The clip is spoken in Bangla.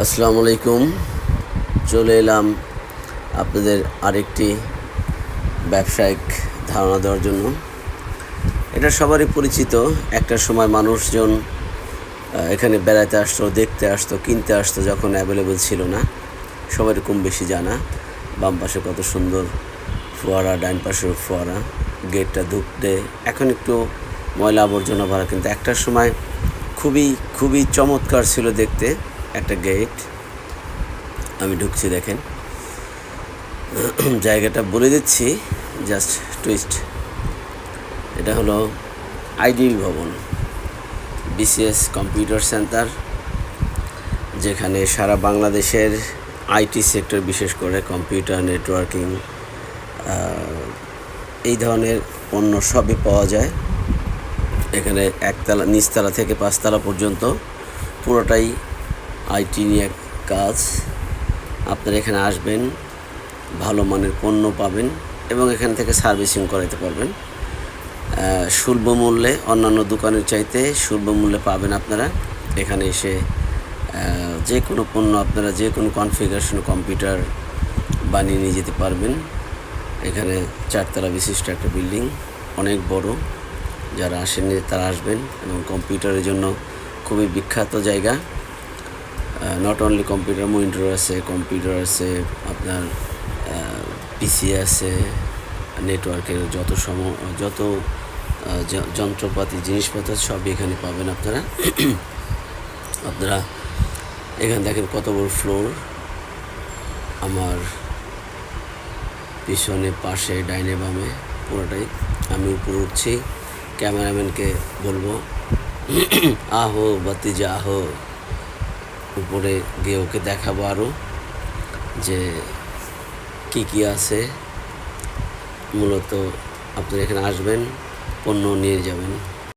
আসসালামু আলাইকুম। চলে এলাম আপনাদের আরেকটি ব্যবসায়িক ধারণা দেওয়ার জন্য। এটা সবারই পরিচিত। একটা সময় মানুষজন এখানে বেড়াতে আসতো, দেখতে আসতো, কিনতে আসতো যখন অ্যাভেলেবল ছিল না। সবারই কম বেশি জানা। বাম পাশে কত সুন্দর ফোয়ারা, ডাইন পাশেও ফোয়ারা, গেটটা ঢুকতে এখন একটু ময়লা আবর্জনা ভরা, কিন্তু একটার সময় খুবই খুবই চমৎকার ছিল দেখতে একটা গেট। আমি ঢুকছি, দেখেন জায়গাটা বলে দিচ্ছি, জাস্ট টুইস্ট। এটা হলো আইডিল ভবন, বিসিএস কম্পিউটার সেন্টার, যেখানে সারা বাংলাদেশের আইটি সেক্টর, বিশেষ করে কম্পিউটার, নেটওয়ার্কিং, এই ধরনের পণ্য সবই পাওয়া যায়। এখানে একতলা, নিচতলা থেকে পাঁচতলা পর্যন্ত পুরোটাই আইটি নিয়ে কাজ। আপনারা এখানে আসবেন, ভালো মানের পণ্য পাবেন এবং এখান থেকে সার্ভিসিং করাতে পারবেন সুলভ মূল্যে। অন্যান্য দোকানের চাইতে সুলভ মূল্যে পাবেন আপনারা। এখানে এসে যে কোনো পণ্য আপনারা যে কোনো কনফিগারেশন কম্পিউটার বানিয়ে নিয়ে যেতে পারবেন। এখানে 4 তলা বিশিষ্ট একটা বিল্ডিং, অনেক বড়। যারা আসেননি তারা আসবেন, এবং কম্পিউটারের জন্য খুবই বিখ্যাত জায়গা। নট অনলি কম্পিউটার, মনিটর আছে, কম্পিউটার আছে, আপনার পিসি আছে, নেটওয়ার্কের যত যন্ত্রপাতি, জিনিসপত্র সবই এখানে পাবেন আপনারা। আপনারা এখানে দেখেন কত বড় ফ্লোর। আমার পিছনে, পাশে, ডাইনে বামে পুরোটাই। আমি উপরে উঠছি, ক্যামেরাম্যানকে বলবো আহো বাতিজা আহো, উপরে গিয়ে ওকে দেখাবো আরও যে কী আছে। মূলত আপনারা এখানে আসবেন, পণ্য নিয়ে যাবেন।